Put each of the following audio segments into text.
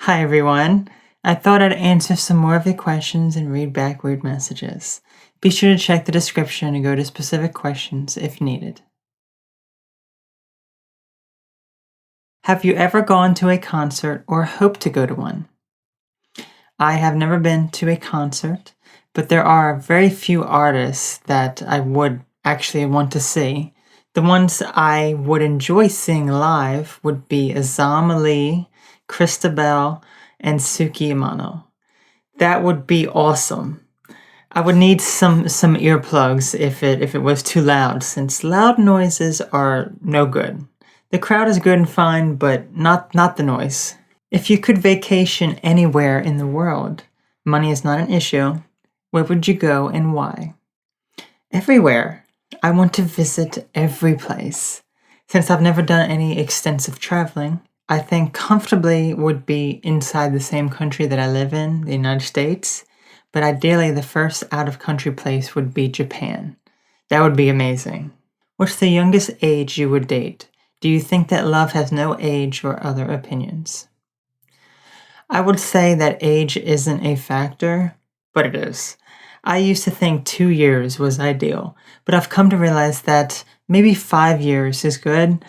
Hi everyone. I thought I'd answer some more of your questions and read back weird messages. Be sure to check the description and go to specific questions if needed. Have you ever gone to a concert or hope to go to one? I have never been to a concert, but there are very few artists that I would actually want to see. The ones I would enjoy seeing live would be Azam Ali, Christabel, and Suki Imano. That would be awesome. I would need some earplugs if it was too loud, since loud noises are no good. The crowd is good and fine, but not the noise. If you could vacation anywhere in the world, money is not an issue, where would you go and why? Everywhere. I want to visit every place. Since I've never done any extensive traveling, I think comfortably would be inside the same country that I live in, the United States, but ideally the first out-of-country place would be Japan. That would be amazing. What's the youngest age you would date? Do you think that love has no age or other opinions? I would say that age isn't a factor, but it is. I used to think 2 years was ideal, but I've come to realize that maybe 5 years is good.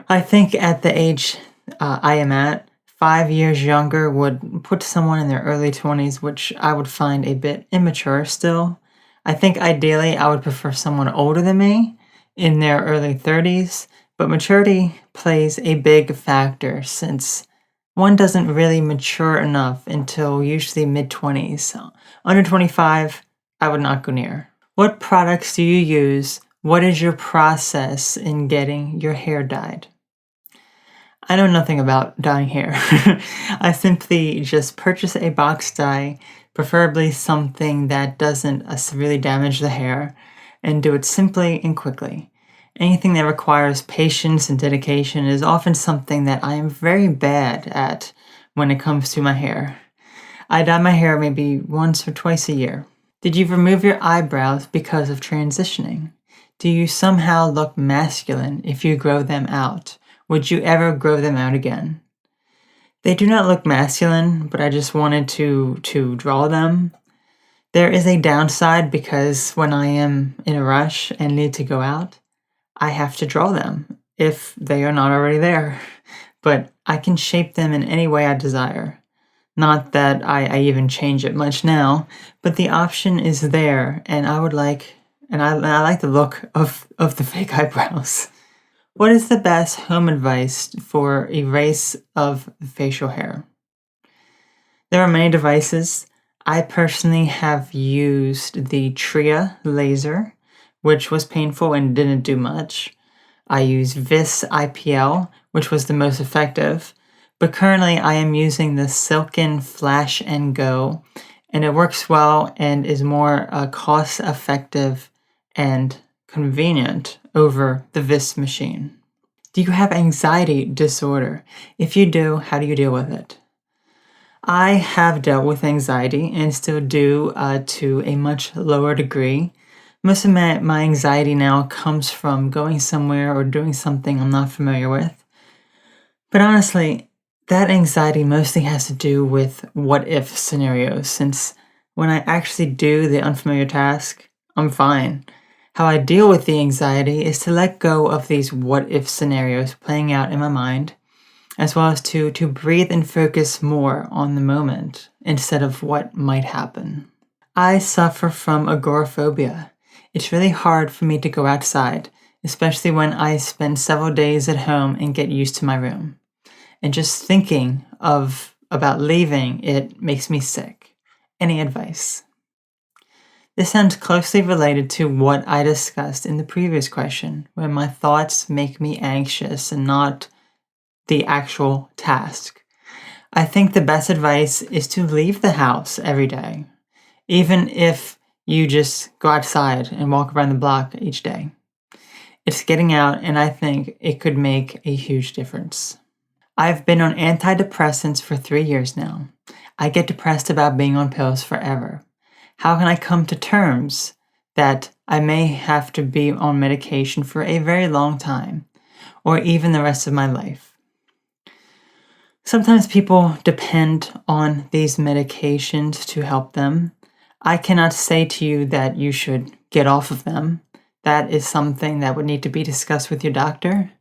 I think at the age I am at, 5 years younger would put someone in their early 20s, which I would find a bit immature still. I think ideally I would prefer someone older than me in their early 30s, but maturity plays a big factor since one doesn't really mature enough until usually mid-20s. Under 25, I would not go near. What products do you use? What is your process in getting your hair dyed? I know nothing about dyeing hair. I simply just purchase a box dye, preferably something that doesn't severely damage the hair, and do it simply and quickly. Anything that requires patience and dedication is often something that I am very bad at when it comes to my hair. I dye my hair maybe once or twice a year. Did you remove your eyebrows because of transitioning? Do you somehow look masculine if you grow them out? Would you ever grow them out again? They do not look masculine, but I just wanted to draw them. There is a downside because when I am in a rush and need to go out, I have to draw them if they are not already there. But I can shape them in any way I desire. Not that I even change it much now, but the option is there, and I like the look of the fake eyebrows. What is the best home advice for erase of facial hair? There are many devices. I personally have used the Tria laser, which was painful and didn't do much. I used Vis IPL, which was the most effective, but currently I am using the Silken Flash and Go, and it works well and is more cost effective and convenient over the Vis machine. Do you have anxiety disorder? If you do, how do you deal with it? I have dealt with anxiety and still do to a much lower degree. Most of my anxiety now comes from going somewhere or doing something I'm not familiar with. But honestly, that anxiety mostly has to do with what-if scenarios, since when I actually do the unfamiliar task, I'm fine. How I deal with the anxiety is to let go of these what-if scenarios playing out in my mind, as well as to breathe and focus more on the moment instead of what might happen. I suffer from agoraphobia. It's really hard for me to go outside, especially when I spend several days at home and get used to my room. And just thinking about leaving, it makes me sick. Any advice? This sounds closely related to what I discussed in the previous question, where my thoughts make me anxious and not the actual task. I think the best advice is to leave the house every day, even if you just go outside and walk around the block each day. It's getting out, and I think it could make a huge difference. I've been on antidepressants for 3 years now. I get depressed about being on pills forever. How can I come to terms that I may have to be on medication for a very long time, or even the rest of my life? Sometimes people depend on these medications to help them. I cannot say to you that you should get off of them. That is something that would need to be discussed with your doctor.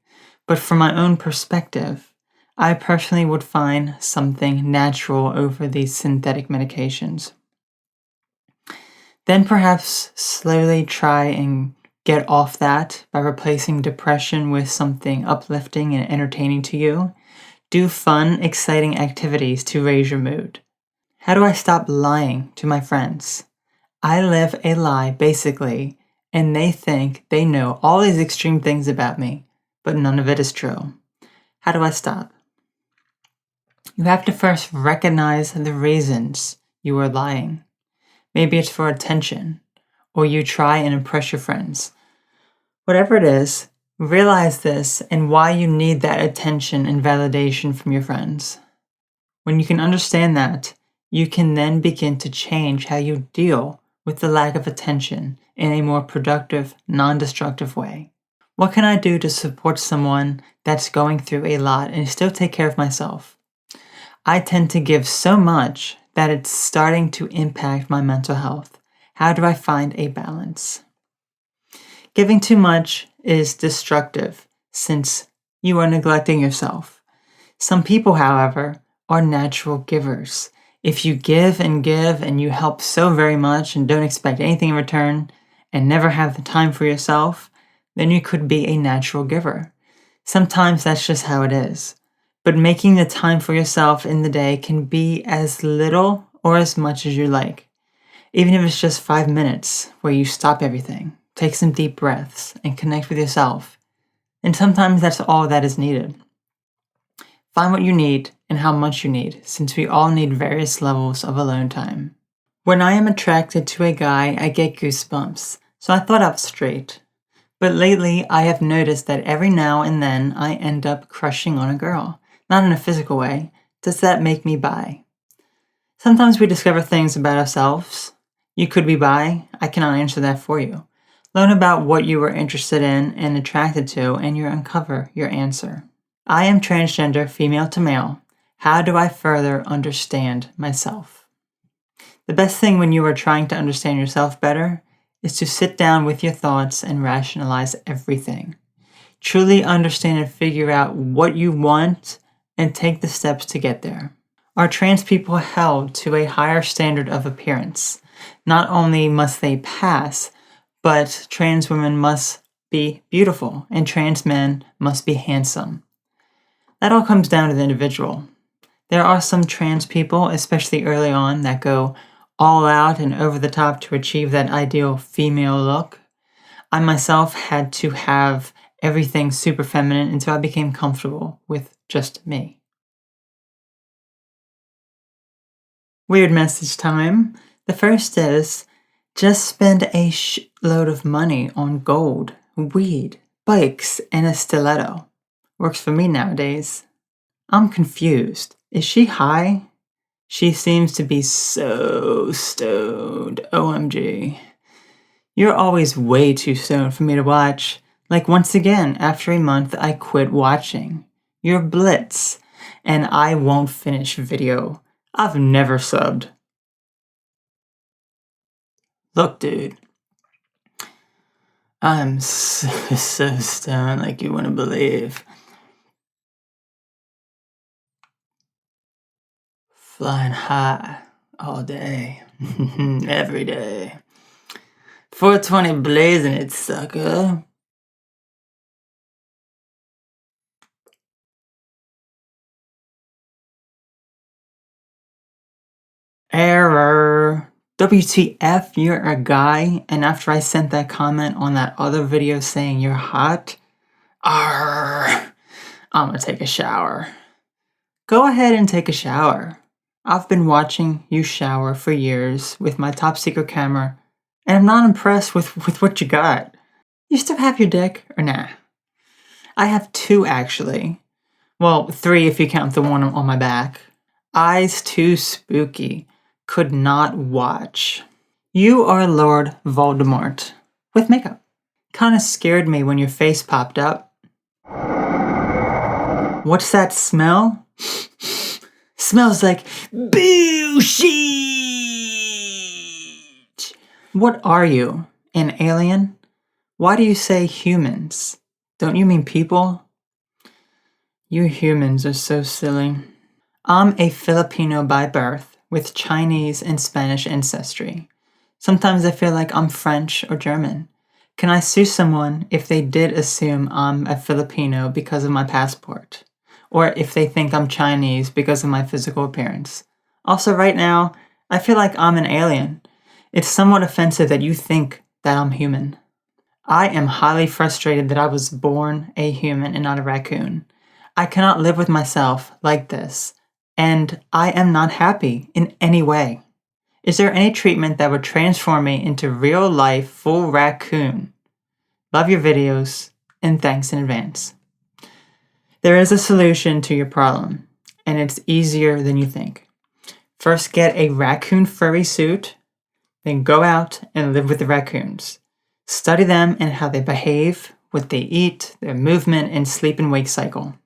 But from my own perspective, I personally would find something natural over these synthetic medications. Then perhaps slowly try and get off that by replacing depression with something uplifting and entertaining to you. Do fun, exciting activities to raise your mood. How do I stop lying to my friends? I live a lie, basically, and they think they know all these extreme things about me, but none of it is true. How do I stop? You have to first recognize the reasons you are lying. Maybe it's for attention, or you try and impress your friends. Whatever it is, realize this and why you need that attention and validation from your friends. When you can understand that, you can then begin to change how you deal with the lack of attention in a more productive, non-destructive way. What can I do to support someone that's going through a lot and still take care of myself? I tend to give so much that it's starting to impact my mental health. How do I find a balance? Giving too much is destructive since you are neglecting yourself. Some people, however, are natural givers. If you give and you help so very much and don't expect anything in return and never have the time for yourself, then you could be a natural giver. Sometimes that's just how it is. But making the time for yourself in the day can be as little or as much as you like. Even if it's just 5 minutes where you stop everything, take some deep breaths, and connect with yourself. And sometimes that's all that is needed. Find what you need and how much you need, since we all need various levels of alone time. When I am attracted to a guy, I get goosebumps, so I thought I was straight. But lately, I have noticed that every now and then I end up crushing on a girl. Not in a physical way. Does that make me bi? Sometimes we discover things about ourselves. You could be bi. I cannot answer that for you. Learn about what you were interested in and attracted to, and you uncover your answer. I am transgender, female to male. How do I further understand myself? The best thing when you are trying to understand yourself better is to sit down with your thoughts and rationalize everything. Truly understand and figure out what you want and take the steps to get there. Are trans people held to a higher standard of appearance? Not only must they pass, but trans women must be beautiful and trans men must be handsome. That all comes down to the individual. There are some trans people, especially early on, that go all out and over the top to achieve that ideal female look. I myself had to have everything super feminine until I became comfortable with just me. Weird message time. The first is, just spend a load of money on gold, weed, bikes, and a stiletto. Works for me nowadays. I'm confused. Is she high? She seems to be so stoned. OMG. You're always way too stoned for me to watch. Like once again, after a month, I quit watching. You're Blitz, and I won't finish video. I've never subbed. Look, dude. I'm so stoned like you wouldn't believe. Flying high all day. Every day. 420 blazing it, sucker. Error. WTF, you're a guy, and after I sent that comment on that other video saying you're hot, I'm gonna take a shower. Go ahead and take a shower. I've been watching you shower for years with my top secret camera, and I'm not impressed with what you got. You still have your dick, or nah? I have 2 actually. Well, 3 if you count the one on my back. Eyes too spooky. Could not watch. You are Lord Voldemort. With makeup. Kinda scared me when your face popped up. What's that smell? Smells like bullshit. What are you? An alien? Why do you say humans? Don't you mean people? You humans are so silly. I'm a Filipino by birth with Chinese and Spanish ancestry. Sometimes I feel like I'm French or German. Can I sue someone if they did assume I'm a Filipino because of my passport? Or if they think I'm Chinese because of my physical appearance? Also, right now, I feel like I'm an alien. It's somewhat offensive that you think that I'm human. I am highly frustrated that I was born a human and not a raccoon. I cannot live with myself like this, and I am not happy in any way. Is there any treatment that would transform me into real life full raccoon? Love your videos, and thanks in advance. There is a solution to your problem, and it's easier than you think. First, get a raccoon furry suit, then go out and live with the raccoons. Study them and how they behave, what they eat, their movement, and sleep and wake cycle.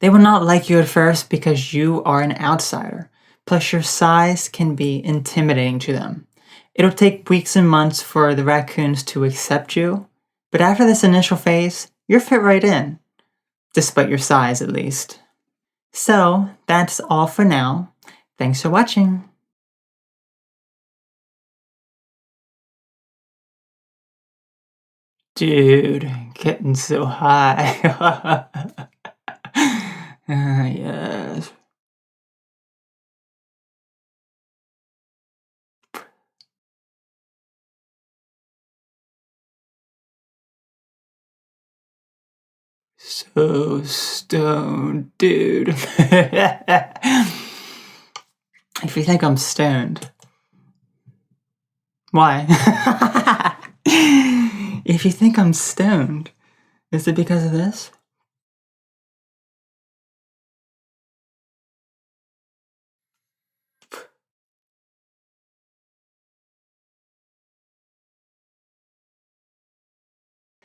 They will not like you at first because you are an outsider. Plus, your size can be intimidating to them. It'll take weeks and months for the raccoons to accept you, but after this initial phase, you're fit right in, despite your size at least. So, that's all for now. Thanks for watching. Dude, getting so high. Yes. So stoned, dude. If you think I'm stoned, why? If you think I'm stoned, is it because of this?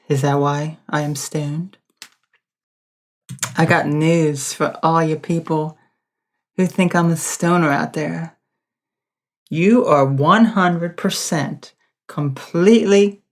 Is that why I am stoned? I got news for all you people who think I'm a stoner out there. You are 100% completely